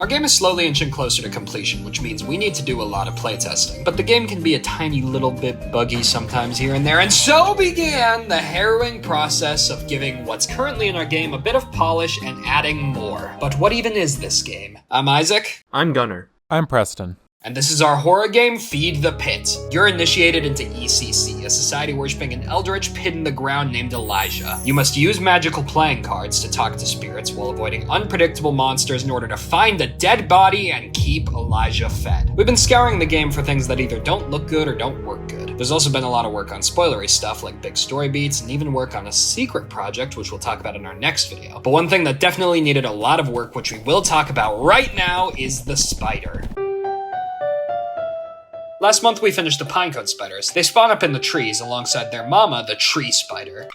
Our game is slowly inching closer to completion, which means we need to do a lot of playtesting. But the game can be a tiny little bit buggy sometimes here and there, and so began the harrowing process of giving what's currently in our game a bit of polish and adding more. But what even is this game? I'm Isaac. I'm Gunner. I'm Preston. And this is our horror game, Feed the Pit. You're initiated into ECC, a society worshipping an eldritch pit in the ground named Elijah. You must use magical playing cards to talk to spirits while avoiding unpredictable monsters in order to find a dead body and keep Elijah fed. We've been scouring the game for things that either don't look good or don't work good. There's also been a lot of work on spoilery stuff like big story beats, and even work on a secret project, which we'll talk about in our next video. But one thing that definitely needed a lot of work, which we will talk about right now, is the spider. Last month we finished the pinecone spiders. They spawn up in the trees alongside their mama, the tree spider.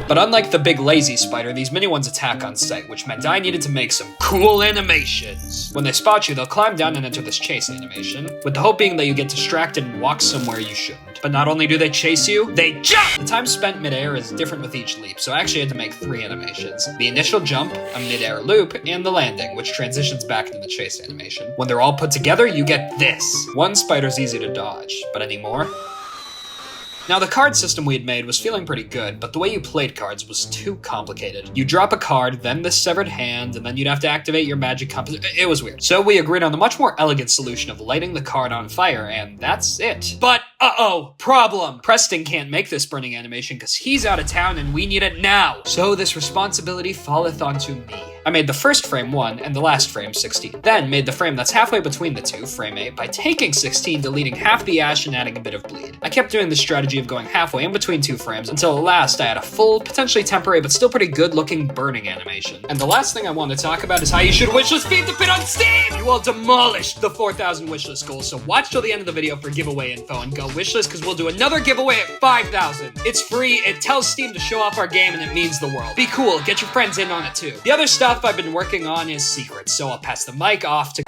But unlike the big lazy spider, these mini ones attack on sight, which meant I needed to make some cool animations. When they spot you, they'll climb down and enter this chase animation, with the hope being that you get distracted and walk somewhere you shouldn't. But not only do they chase you, they jump! The time spent midair is different with each leap, so I actually had to make 3 animations. The initial jump, a midair loop, and the landing, which transitions back into the chase animation. When they're all put together, you get this. One spider's easy to dodge, but any more? Now, the card system we had made was feeling pretty good, but the way you played cards was too complicated. You drop a card, then the severed hand, and then you'd have to activate your magic compass. It was weird. So we agreed on the much more elegant solution of lighting the card on fire, and that's it. But, problem! Preston can't make this burning animation because he's out of town and we need it now! So this responsibility falleth onto me. I made the first frame 1 and the last frame 16. Then made the frame that's halfway between the two, frame 8, by taking 16, deleting half the ash and adding a bit of bleed. I kept doing the strategy of going halfway in between 2 frames until at last I had a full, potentially temporary, but still pretty good looking burning animation. And the last thing I want to talk about is how you should wishlist Feed the Pit on Steam! You all demolished the 4,000 wishlist goal, so watch till the end of the video for giveaway info and go wishlist because we'll do another giveaway at 5,000. It's free, it tells Steam to show off our game, and it means the world. Be cool, get your friends in on it too. The other stuff I've been working on is secrets, so I'll pass the mic off to...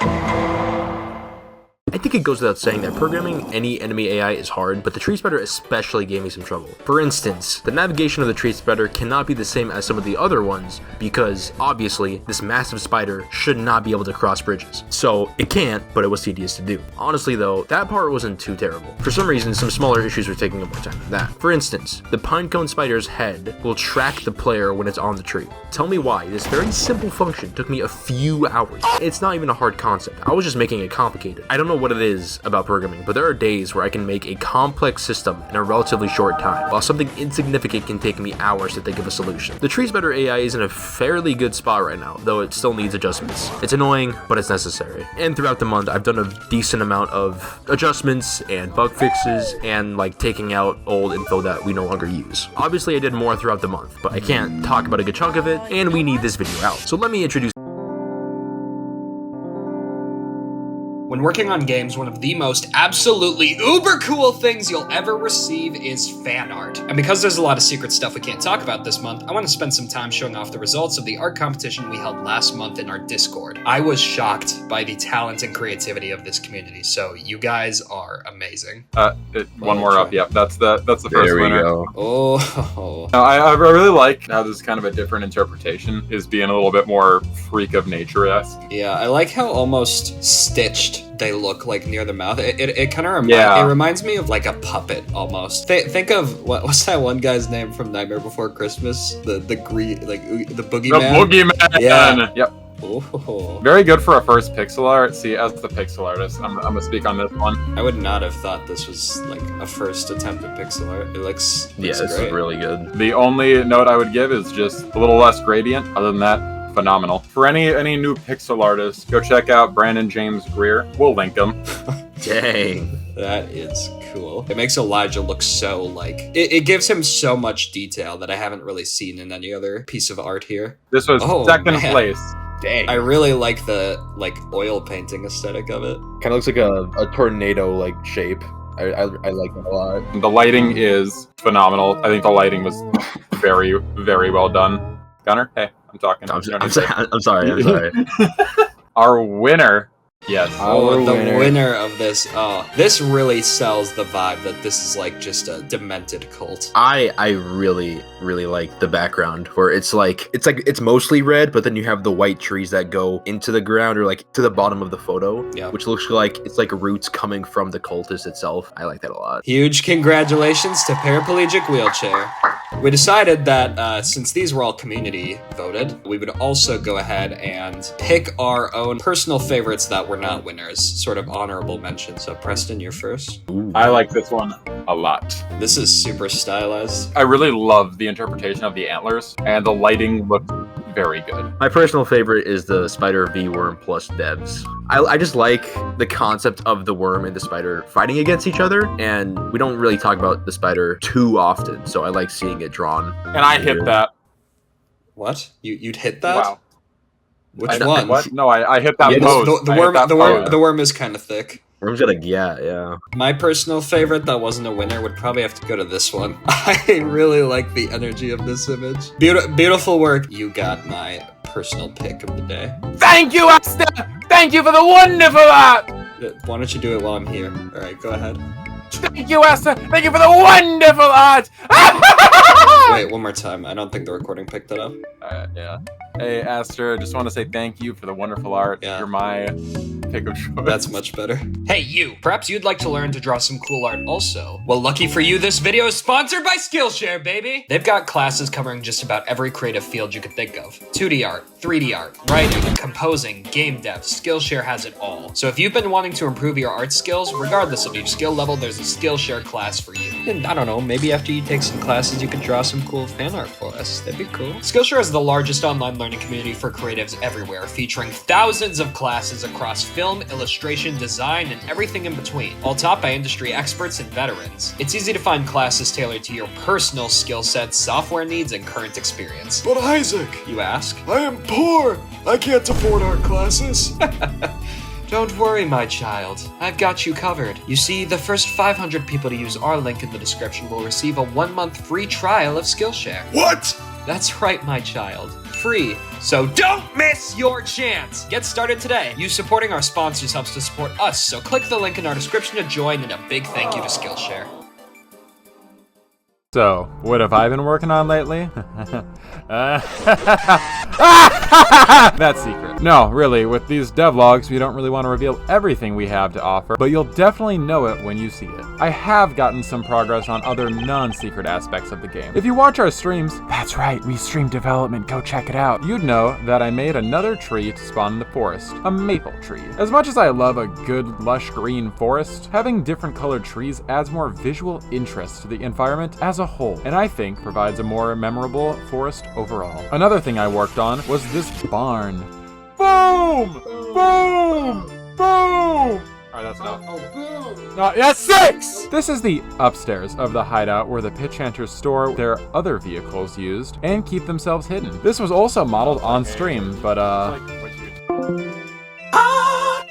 I think it goes without saying that programming any enemy AI is hard, but the tree spider especially gave me some trouble. For instance, the navigation of the tree spider cannot be the same as some of the other ones because, obviously, this massive spider should not be able to cross bridges. So, it can't, but it was tedious to do. Honestly though, that part wasn't too terrible. For some reason, some smaller issues were taking up more time than that. For instance, the pinecone spider's head will track the player when it's on the tree. Tell me why this very simple function took me a few hours. It's not even a hard concept. I was just making it complicated. I don't know what it is about programming, but there are days where I can make a complex system in a relatively short time, while something insignificant can take me hours to think of a solution. The tree spider AI is in a fairly good spot right now, though it still needs adjustments. It's annoying, but it's necessary. And throughout the month, I've done a decent amount of adjustments and bug fixes and like taking out old info that we no longer use. Obviously, I did more throughout the month, but I can't talk about a good chunk of it, and we need this video out. So let me introduce. When working on games, one of the most absolutely uber cool things you'll ever receive is fan art. And because there's a lot of secret stuff we can't talk about this month, I want to spend some time showing off the results of the art competition we held last month in our Discord. I was shocked by the talent and creativity of this community, so you guys are amazing. One more up, yeah. That's the first winner. Go. Oh. Now, I really like how this is kind of a different interpretation, is being a little bit more freak of nature-esque. Yeah, I like how almost stitched they look like near the mouth. It kind of reminds me of like a puppet almost. Think of what's that one guy's name from Nightmare Before Christmas? The Greer, like the boogeyman. The boogeyman. Yeah. Yep. Oh. Very good for a first pixel art. See, as the pixel artist, I'm gonna speak on this one. I would not have thought this was like a first attempt at pixel art. It looks This great. is really good. The only note I would give is just a little less gradient. Other than that, phenomenal. For any new pixel artists, go check out Brandon James Greer. We'll link him. Dang. That is cool. It makes Elijah look so like... It gives him so much detail that I haven't really seen in any other piece of art here. This was second place. Dang. I really like the oil painting aesthetic of it. Kind of looks like a tornado like shape. I like that a lot. The lighting is phenomenal. I think the lighting was very, very well done. Gunner, hey, I'm talking. I'm sorry. Our winner Yes. Oh, the winner of this. Oh, this really sells the vibe that this is like just a demented cult. I really like the background where it's mostly red, but then you have the white trees that go into the ground or like to the bottom of the photo, Yeah. which looks like it's like roots coming from the cultist itself. I like that a lot. Huge congratulations to Paraplegic Wheelchair. We decided that since these were all community voted, we would also go ahead and pick our own personal favorites that were not winners, sort of honorable mentions. So Preston, you're first. I like this one a lot. This is super stylized. I really love the interpretation of the antlers, and the lighting looked very good. My personal favorite is the spider V-worm plus devs. I just like the concept of the worm and the spider fighting against each other, and we don't really talk about the spider too often, so I like seeing it drawn. And I hit that. What? You'd hit that? Wow. Which one? What? No, I hit that Yeah, pose. The worm is kind of thick. Worm's got a yeah. My personal favorite that wasn't a winner would probably have to go to this one. I really like the energy of this image. Beautiful work. You got my personal pick of the day. Thank you, Asta! Thank you for the wonderful art! Why don't you do it while I'm here? Alright, go ahead. Thank you, Asta! Thank you for the wonderful art! Wait, one more time. I don't think the recording picked that up. Yeah. Hey, Aster, just want to say thank you for the wonderful art. Yeah. You're my pick of choice. That's much better. Hey, you! Perhaps you'd like to learn to draw some cool art also. Well, lucky for you, this video is sponsored by Skillshare, baby! They've got classes covering just about every creative field you could think of. 2D art, 3D art, writing, composing, game dev, Skillshare has it all. So if you've been wanting to improve your art skills, regardless of your skill level, there's a Skillshare class for you. And I don't know, maybe after you take some classes, you could draw some cool fan art for us. That'd be cool. Skillshare is the largest online learning community for creatives everywhere, featuring thousands of classes across film, illustration, design, and everything in between, all taught by industry experts and veterans. It's easy to find classes tailored to your personal skill sets, software needs, and current experience. But Isaac, You ask? I am poor. I can't afford art classes. Don't worry, my child. I've got you covered. You see, the first 500 people to use our link in the description will receive a 1-month free trial of Skillshare. What? That's right, my child. Free. So don't miss your chance. Get started today. You supporting our sponsors helps to support us, so click the link in our description to join, and a big thank you to Skillshare. So, what have I been working on lately? That's secret. No, really, with these devlogs, we don't really want to reveal everything we have to offer, but you'll definitely know it when you see it. I have gotten some progress on other non-secret aspects of the game. If you watch our streams, that's right, we stream development, go check it out, you'd know that I made another tree to spawn in the forest, a maple tree. As much as I love a good, lush green forest, having different colored trees adds more visual interest to the environment as a whole, and I think provides a more memorable forest overall. Another thing I worked on was this barn. Boom! Boom! Boom! Alright, that's enough. No, yes, 6! This is the upstairs of the hideout where the pitch hunters store their other vehicles used and keep themselves hidden. This was also modeled on stream, but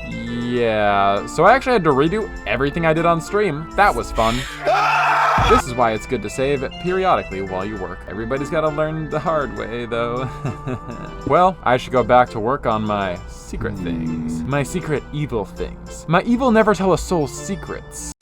yeah, so I actually had to redo everything I did on stream. That was fun. This is why it's good to save periodically while you work. Everybody's gotta learn the hard way, though. Well, I should go back to work on my secret things. My secret evil things. My evil never tell a soul secrets.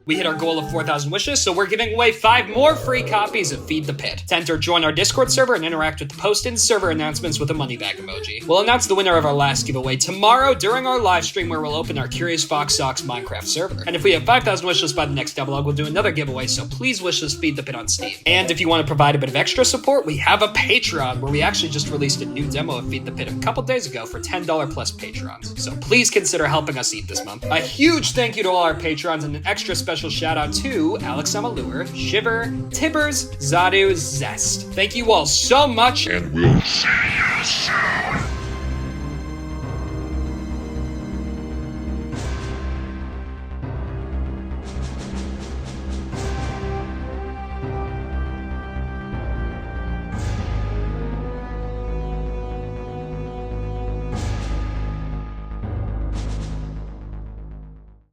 We hit our goal of 4,000 wishes, so we're giving away 5 more free copies of Feed the Pit. To enter, join our Discord server and interact with the post and server announcements with a money bag emoji. We'll announce the winner of our last giveaway tomorrow during our live stream where we'll open our Curious Fox Socks Minecraft server. And if we have 5,000 wishes by the next devlog, we'll do another giveaway, so please wishlist Feed the Pit on Steam. And if you want to provide a bit of extra support, we have a Patreon where we actually just released a new demo of Feed the Pit a couple days ago for $10 plus patrons. So please consider helping us eat this month. A huge thank you to all our patrons and an extra special shout out to Alex Amalur, Shiverr, Tibbers, Xadu, Zest. Thank you all so much, And we'll see you soon.